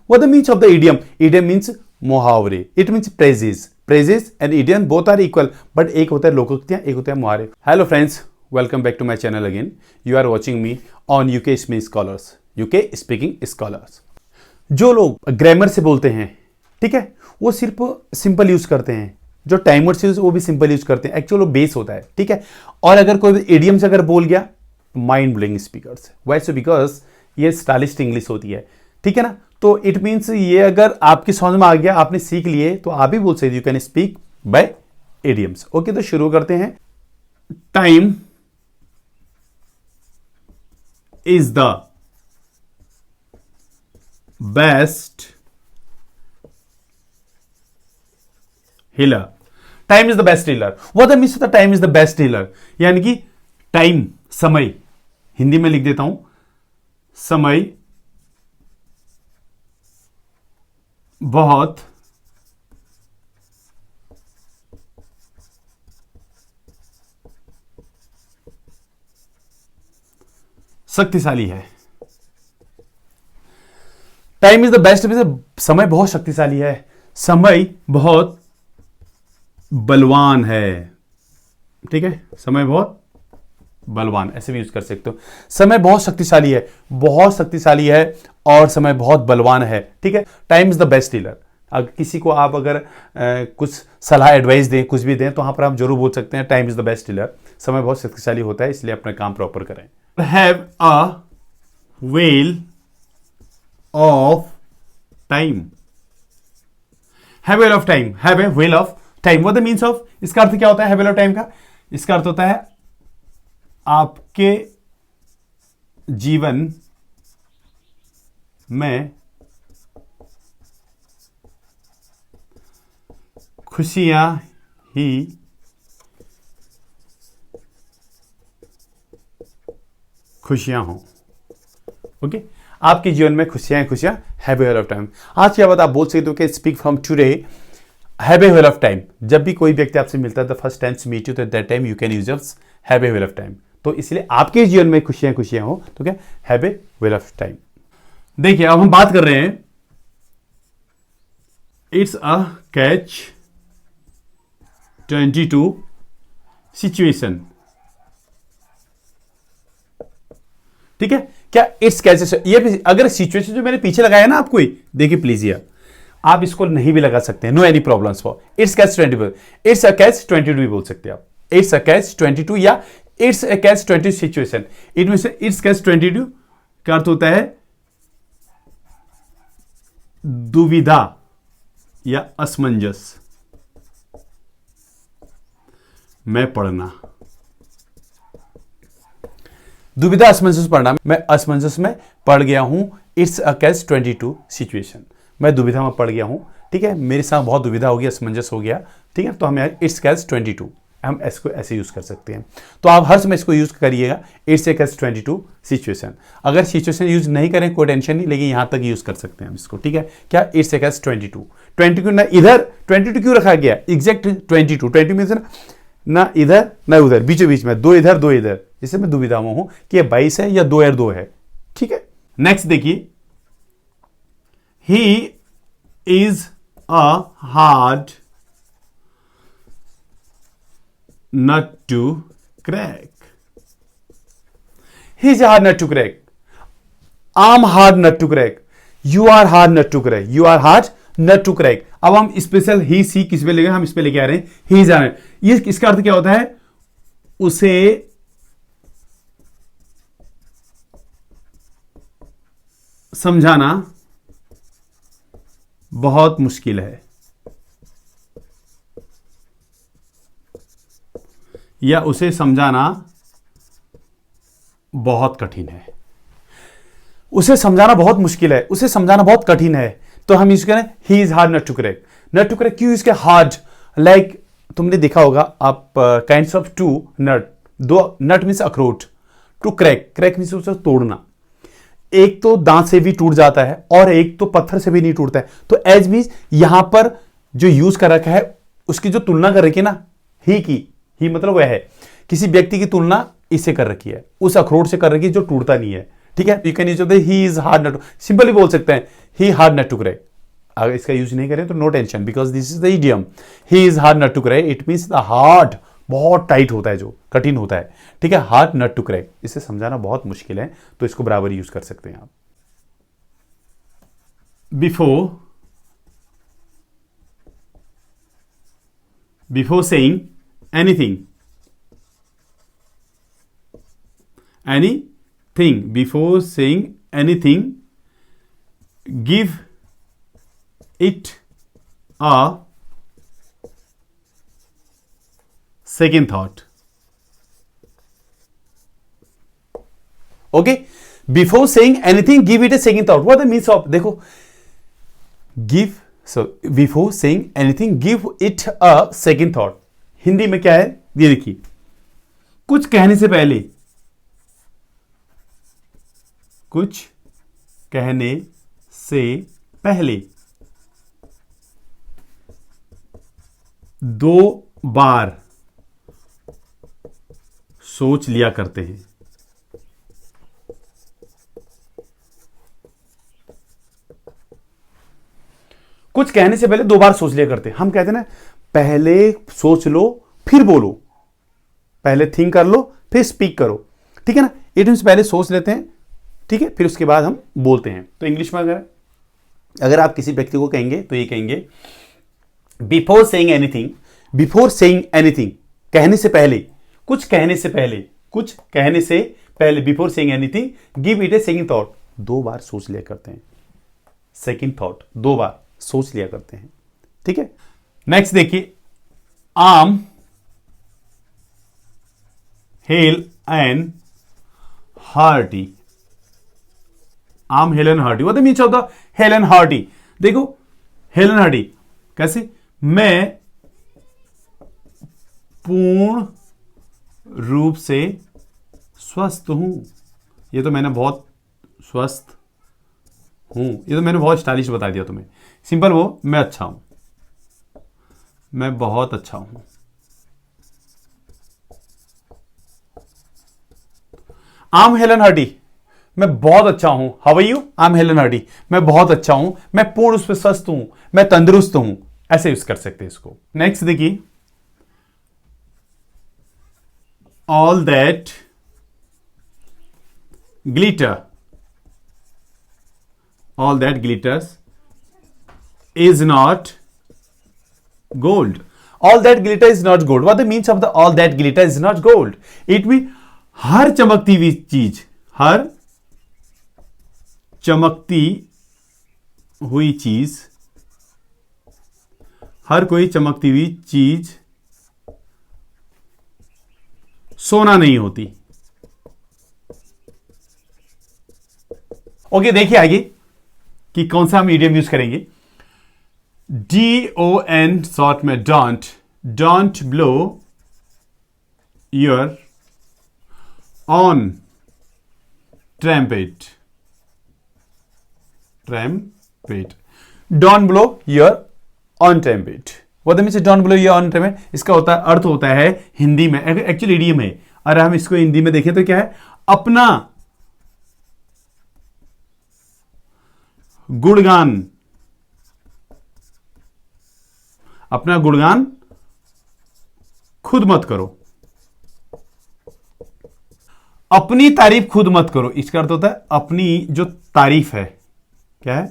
What the means of the idiom? Idiom means मुहावरे, it means phrases. Phrases and idiom both are equal, but एक होता है लोकोक्तियां, एक होता है मुहावरे। Hello friends, welcome back to my channel again. You are watching me on UK speaking scholars, UK speaking scholars. जो लोग ग्रामर से बोलते हैं, ठीक है, वो सिर्फ सिंपल यूज करते हैं। जो टाइम वर्ड्स यूज वो भी सिंपल यूज करते हैं, एक्चुअल वो बेस होता है, ठीक है। और अगर कोई इडियम से अगर बोल गया, माइंड ब्लोइंग स्पीकर्स। वैसे बिकॉज ये स्टाइलिस्ट इंग्लिश होती है, ठीक है ना। तो इट मीन्स ये अगर आपकी समझ में आ गया, आपने सीख लिए, तो आप भी बोल सकते, you can speak by idioms. Okay, तो शुरू करते हैं। Time is the best healer. Time is the best healer. What the means of the time is the best healer? यानी कि टाइम, समय, हिंदी में लिख देता हूं, समय बहुत शक्तिशाली है। टाइम इज द बेस्ट, समय बहुत शक्तिशाली है, समय बहुत बलवान है, ठीक है। समय बहुत बलवान, ऐसे भी यूज कर सकते हो। समय बहुत शक्तिशाली है, बहुत शक्तिशाली है, और समय बहुत बलवान है, ठीक है। Time is the best healer. अगर किसी को आप अगर कुछ सलाह एडवाइस दें, कुछ भी दें, तो वहां पर आप जरूर बोल सकते हैं time is the best healer. समय बहुत शक्तिशाली होता है, इसलिए अपना काम प्रॉपर करें। Have a wheel of time. Have wheel of time, have a wheel of time. What the means of, इसका अर्थ क्या होता है हैव व्हील ऑफ टाइम का? इसका अर्थ होता है आपके जीवन में खुशियां ही खुशियां हों। ओके, आपके जीवन में खुशियां खुशियां, have a wheel of time. आज के बाद आप बोल सकते हो कि speak from today, have a wheel of time. जब भी कोई व्यक्ति आपसे मिलता है, the first time to meet you, तो that time you can use have a wheel of time. तो इसलिए आपके जीवन में खुशियां खुशियां हो, तो क्या, have a wheel of time. देखिए, अब हम बात कर रहे हैं, इट्स अ कैच 22 सिचुएशन, ठीक है। क्या इट्स कैच, ये भी अगर सिचुएशन जो मैंने पीछे लगाया ना आपको, देखिए प्लीज, यार आप इसको नहीं भी लगा सकते हैं, no any problems for it's catch 22। It's a catch 22 भी बोल सकते हैं आप, इट्स अ कैच 22 या it's a catch 20 situation. It means it's catch 22 का अर्थ होता है दुविधा या असमंजस में पड़ना। दुविधा असमंजस पड़ना, मैं असमंजस में पड़ गया हूं। इट्स अ कैच 22 सिचुएशन, मैं दुविधा में पड़ गया हूं, ठीक है, मेरे साथ बहुत दुविधा हो गया, असमंजस हो गया, ठीक है। तो हम इट्स कैच 22, हम इसको ऐसे यूज कर सकते हैं। तो आप हर समय इसको यूज करिएगा, इट्स ए कैच 22 सिचुएशन। अगर सिचुएशन यूज नहीं करें कोई टेंशन नहीं, लेकिन यहां तक यूज कर सकते हैं हम इसको, ठीक है। क्या, इट्स ए कैच 22 ना इधर 22 क्यों रखा गया? एग्जैक्ट 22 मीन्स ना इधर ना उधर, बीचों बीच में, दो इधर दो इधर, इससे मैं दुविधा में हूं कि 22 है या 2 और 2 है, ठीक है। नेक्स्ट देखिए, he is a hard nut to crack. He is a hard nut to crack. I'm hard nut to crack. You are hard nut to crack. You are hard nut to crack. अब हम special ही सी किस पे लेंगे? हम इस पे लेके आ रहे हैं, ही इज hard. ये इसका अर्थ क्या होता है? उसे समझाना बहुत मुश्किल है, या उसे समझाना बहुत कठिन है। उसे समझाना बहुत मुश्किल है, उसे समझाना बहुत कठिन है, तो हम इसको करें he is hard nut to crack. Nut to crack क्यों इसके हार्ड? लाइक तुमने देखा होगा आप, काइंड्स ऑफ टू नट, दो नट मीन्स अखरोट, टू क्रैक, क्रैक मीन्स उसे तोड़ना। एक तो दांत से भी टूट जाता है और एक तो पत्थर से भी नहीं टूटता है। तो एज मीन्स यहां पर जो यूज कर रखा है उसकी जो तुलना कर रखी है ना, ही की, ही मतलब वह है, किसी व्यक्ति की तुलना इससे कर रखी है, उस अखरोट से कर रखी है जो टूटता नहीं है। ठीक है, you can use he is hard nut, simply बोल सकते हैं he hard nut to cry. अगर इसका यूज नहीं करें तो no tension, because this is the idiom, he is hard nut to cry. It means the heart बहुत tight होता है, जो कठिन होता है, ठीक है, हार्ड नट टू क्राई। इसे समझाना बहुत मुश्किल है, तो इसको बराबर यूज कर सकते हैं आप। Before saying anything, before saying anything, give it a second thought. Okay, before saying anything give it a second thought. What the means of, देखो, give, so before saying anything give it a second thought, Hindi में क्या है ये देखिए, कुछ कहने से पहले, कुछ कहने से पहले 2 बार सोच लिया करते हैं। कुछ कहने से पहले 2 बार सोच लिया करते हैं। हम कहते हैं ना, पहले सोच लो फिर बोलो, पहले थिंक कर लो फिर स्पीक करो, ठीक है ना। इट मींस पहले सोच लेते हैं, ठीक है, फिर उसके बाद हम बोलते हैं। तो इंग्लिश में अगर आप किसी व्यक्ति को कहेंगे तो ये कहेंगे, before saying anything, before saying anything, कहने से पहले, कुछ कहने से पहले, कुछ कहने से पहले, before saying anything give it A second thought, 2 बार सोच लिया करते हैं। सेकंड थॉट, 2 बार सोच लिया करते हैं, ठीक है। नेक्स्ट देखिए, arm, hello and hearty. Arm, hello and hearty, what the meaning of the hell and hearty? देखो, हेल एंड हार्टी कैसे, मैं पूर्ण रूप से स्वस्थ हूं। ये तो मैंने बहुत स्वस्थ हूं, ये तो मैंने बहुत स्टाइलिश बता दिया तुम्हें। सिंपल वो, मैं अच्छा हूं, मैं बहुत अच्छा हूं। आम हेलन हार्डी, मैं बहुत अच्छा हूं। How are you? I'm hale and hearty, मैं बहुत अच्छा हूं, मैं पूर्ण रूप से स्वस्थ हूं, मैं तंदुरुस्त हूं। ऐसे यूज कर सकते हैं इसको। नेक्स्ट देखिए, all that glitter, all that glitters is not gold. All that glitter is not gold. What the means of the all that glitter is not gold? It means हर चमकती हुई चीज, हर चमकती हुई चीज, हर कोई चमकती हुई चीज सोना नहीं होती। ओके, देखिए आगे कि कौन सा हम ईडियम यूज करेंगे। DON शॉर्ट में don't blow your on trumpet, don't blow your on trumpet. What means don't blow your on trumpet? इसका अर्थ होता है हिंदी में, एक्चुअली इडियम है, और हम इसको हिंदी में देखें तो क्या है, अपना गुणगान, अपना गुणगान खुद मत करो, अपनी तारीफ खुद मत करो। इसका अर्थ होता है अपनी जो तारीफ है, क्या है,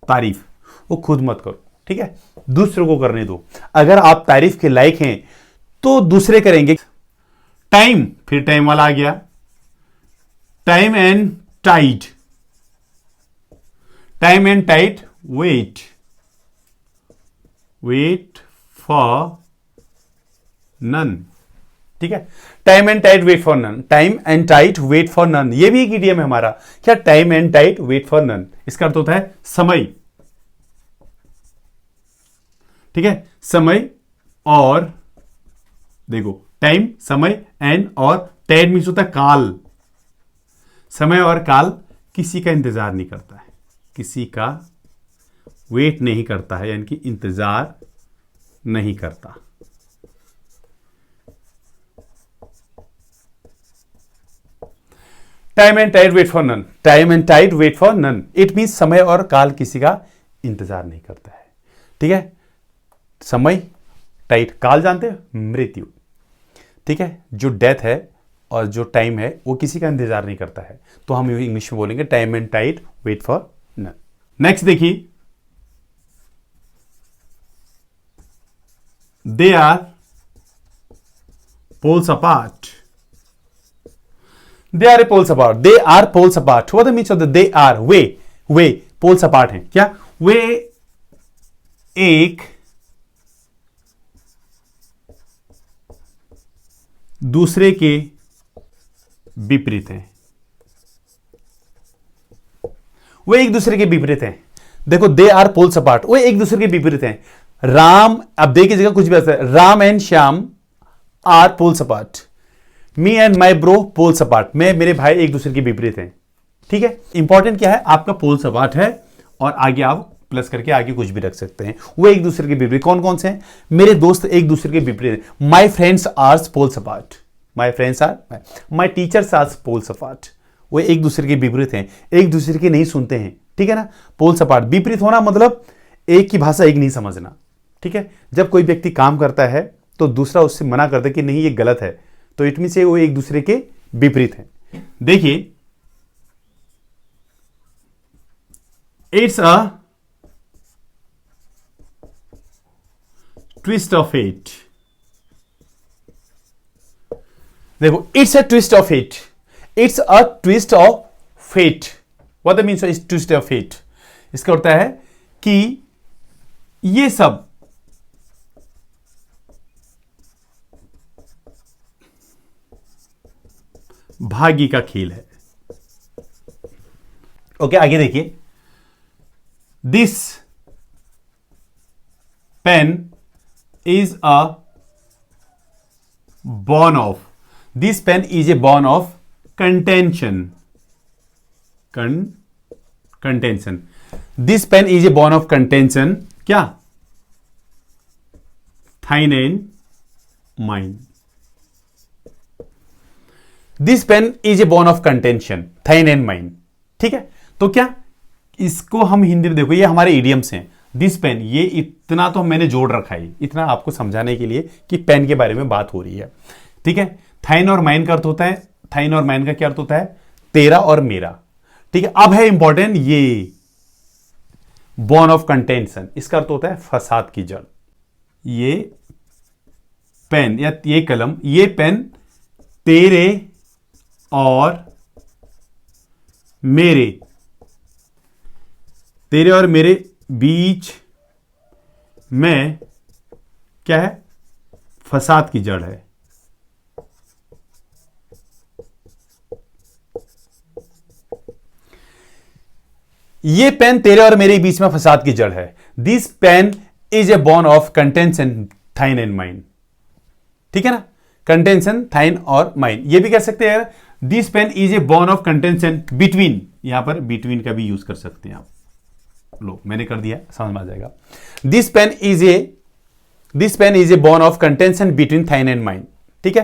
तारीफ, वो खुद मत करो, ठीक है, दूसरों को करने दो। अगर आप तारीफ के लायक हैं तो दूसरे करेंगे। टाइम, फिर टाइम वाला आ गया, time and tide, time and tide, wait for none, ठीक है, time and tight wait for none, time and tight wait for none, ये भी एक इडियम है हमारा। क्या, time and tight wait for none, इसका अर्थ होता है समय, ठीक है, समय और, देखो, टाइम, समय एंड, और टाइट मीन्स होता है काल। समय और काल किसी का इंतजार नहीं करता है, किसी का वेट नहीं करता है, यानी कि इंतजार नहीं करता। Time and tide wait for none, time and tide wait for none, it mean समय और काल किसी का इंतजार नहीं करता है। ठीक है, समय, टाइड, काल जानते हैं, मृत्यु। ठीक है, जो डेथ है और जो टाइम है वो किसी का इंतजार नहीं करता है, तो हम इंग्लिश में बोलेंगे time and tide wait for none. Next देखिए, they are poles apart, they are a poles apart, they are poles apart, what the means of the they are, वे पोल्स अपार्ट हैं क्या, वे एक दूसरे के विपरीत हैं, वे एक दूसरे के विपरीत हैं। देखो, दे आर पोल्स अपार्ट, वे एक दूसरे के विपरीत हैं। राम, अब दे की जगह कुछ भी आता है, Ram and Shyam are poles apart, me and my bro poles apart, मैं मेरे भाई एक दूसरे के विपरीत हैं। ठीक है, इंपॉर्टेंट क्या है, आपका पोल्स अपार्ट है और आगे आप प्लस करके आगे कुछ भी रख सकते हैं। वो एक दूसरे के विपरीत कौन कौन से हैं, मेरे दोस्त एक दूसरे के विपरीत हैं। My friends are poles apart, my friends are, my teachers are poles apart, वो एक दूसरे के विपरीत हैं, एक दूसरे के नहीं सुनते हैं। ठीक है ना, पोल्स अपार्ट, विपरीत होना मतलब एक की भाषा एक नहीं समझना। ठीक है, जब कोई व्यक्ति काम करता है तो दूसरा उससे मना करता है कि नहीं ये गलत है, तो इट मीन से वो एक दूसरे के विपरीत हैं। देखिए, it's a twist of fate, देखो, it's a twist of fate, it's a twist of fate, what the means of twist of fate, इसका अर्थ है कि ये सब भाग्य का खेल है। ओके, आगे देखिए, this pen is a bone of, this pen is a bone of contention, contention, this pen is a bone of contention, क्या, thine and mind, this pen is a bone of contention, thine and mind. ठीक है, तो क्या इसको हम हिंदी में, देखो ये हमारे इडियम्स हैं। दिस पेन, ये इतना तो मैंने जोड़ रखा है, इतना आपको समझाने के लिए कि पेन के बारे में बात हो रही है। ठीक है, थाइन और माइंड का अर्थ होता है, थाइन और माइंड का क्या अर्थ होता है, तेरा और मेरा। ठीक है, अब है इंपॉर्टेंट ये बॉर्न ऑफ कंटेंशन, इसका अर्थ होता है फसाद की जड़। ये पेन या ये कलम, ये पेन तेरे और मेरे, तेरे और मेरे बीच में क्या है, फसाद की जड़ है। ये पेन तेरे और मेरे बीच में फसाद की जड़ है। This pen is a bone of contention, thine and mind. ठीक है ना, कंटेंशन, थाइन और माइंड, ये भी कह सकते हैं। This pen is a bone of contention between, यहां पर बिटवीन का भी यूज कर सकते हैं आप। लो, मैंने कर दिया, समझ में आ जाएगा। This pen is a bone of contention between thine and mind. ठीक है,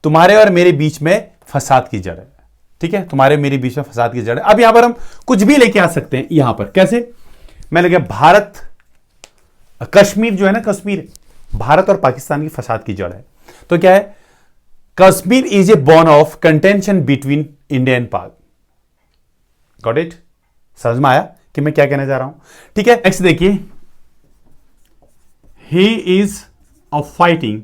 तुम्हारे और मेरे बीच में फसाद की जड़ है। ठीक है, तुम्हारे मेरे बीच में फसाद की जड़ है। अब यहां पर हम कुछ भी लेके आ सकते हैं। यहां पर कैसे, मैं लगे भारत, कश्मीर जो है ना, कश्मीर भारत और पाकिस्तान की फसाद की जड़ है। तो क्या है, Kashmir is a bone of contention between India and पाक। गॉट इट, समझ में आया कि मैं क्या कहना चाह रहा हूं। ठीक है, नेक्स्ट देखिए, he is a fighting,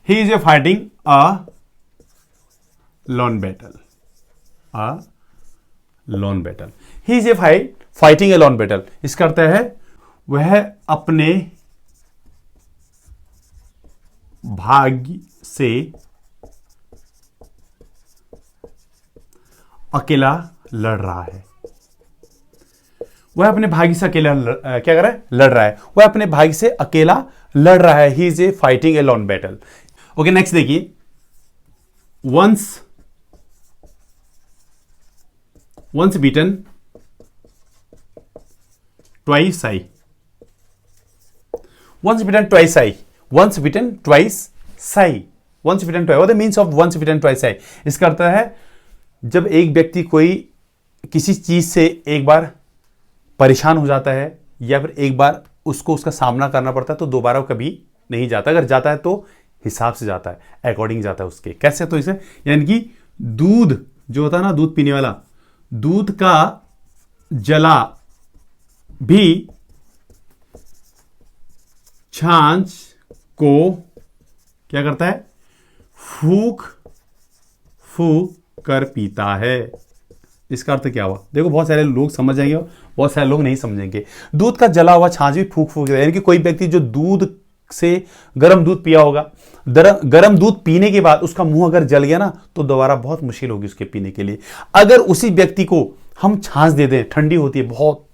he is a fighting a lawn battle, a lawn battle, he is a fighting a lone battle. इसका अर्थ है वह अपने भाग्य से अकेला लड़ रहा है। वह अपने भाग्य से अकेला क्या कर रहा है, लड़ रहा है। वह अपने भाग्य से अकेला लड़ रहा है। He is a fighting a lone battle. Okay, next देखिए, once bitten twice shy, once bitten twice shy, once bitten twice shy, once bitten twice, what the means of once bitten twice है, इसका अर्थ है जब एक व्यक्ति कोई किसी चीज से एक बार परेशान हो जाता है या फिर एक बार उसको उसका सामना करना पड़ता है तो दोबारा कभी नहीं जाता, अगर जाता है तो हिसाब से जाता है, अकॉर्डिंग जाता है उसके। कैसे? तो इसे यानी कि दूध जो होता है ना, दूध पीने वाला, दूध का जला भी छाछ को क्या करता है? फूक फूक कर पीता है। इसका अर्थ क्या हुआ? देखो बहुत सारे लोग समझ जाएंगे, बहुत सारे लोग नहीं समझेंगे। दूध का जला हुआ छाछ भी फूक फूक, यानी कि कोई व्यक्ति जो दूध से गर्म दूध पिया होगा, गर्म दूध पीने के बाद उसका मुंह अगर जल गया ना तो दोबारा बहुत मुश्किल होगी उसके पीने के लिए। अगर उसी व्यक्ति को हम छाछ दे दें, ठंडी होती है, बहुत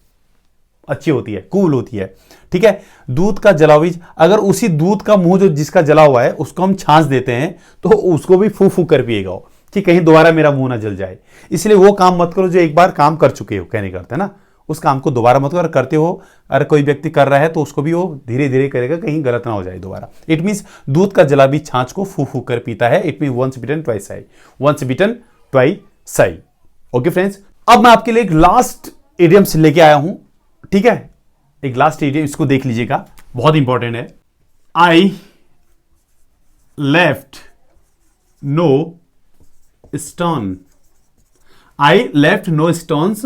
अच्छी होती है, कूल होती है, ठीक है, दूध का जला हुआ, अगर उसी दूध का मुंह जो जिसका जला हुआ है उसको हम छाछ देते हैं तो उसको भी फूक फूक कर पिएगा कि कहीं दोबारा मेरा मुंह ना जल जाए। इसलिए वो काम मत करो जो एक बार काम कर चुके हो, कहने का अर्थ है ना, उस काम को दोबारा मत करो। करते हो, अगर कोई व्यक्ति कर रहा है तो उसको भी वो धीरे धीरे करेगा, कहीं गलत ना हो जाए दोबारा। इट मींस दूध का जला भी छाछ को फूक फूक कर पीता है। It mean once bitten twice shy, once bitten twice shy. Okay friends, अब मैं आपके लिए एक लास्ट इडियम्स लेके आया हूं, ठीक है, एक लास्ट इडियम, इसको देख लीजिएगा, बहुत इंपॉर्टेंट है। I left no stone, I left no stones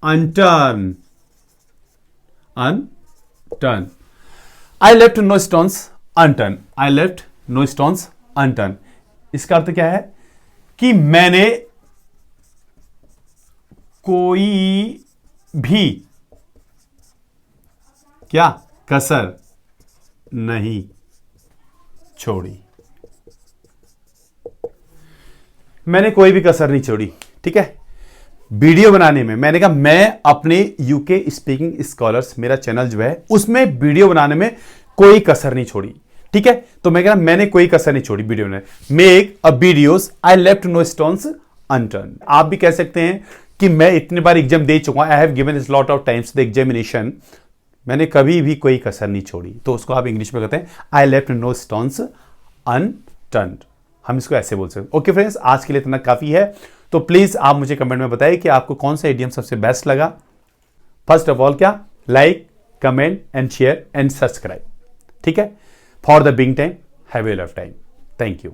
unturned, unturned, I left no stones unturned, I left no stones unturned। इसका अर्थ क्या है कि मैंने कोई भी क्या कसर नहीं छोड़ी, मैंने कोई भी कसर नहीं छोड़ी, ठीक है। वीडियो बनाने में मैंने कहा मैं अपने यूके स्पीकिंग स्कॉलर्स, मेरा चैनल जो है उसमें वीडियो बनाने में कोई कसर नहीं छोड़ी, ठीक है। तो मैं कह रहा मैंने कोई कसर नहीं छोड़ी वीडियो में। Make a videos I left no stones unturned. आप भी कह सकते हैं कि मैं इतने बार एग्जाम दे चुका हूं, I have given lot of times the examination, मैंने कभी भी कोई कसर नहीं छोड़ी, तो उसको आप इंग्लिश में कहते हैं I left no stones unturned. हम इसको ऐसे बोल सकते। ओके फ्रेंड्स, आज के लिए इतना काफी है। तो प्लीज आप मुझे कमेंट में बताइए कि आपको कौन सा इडियम सबसे बेस्ट लगा। फर्स्ट ऑफ ऑल क्या, like, comment and share and subscribe, ठीक है। For the big time, have a love time. Thank you.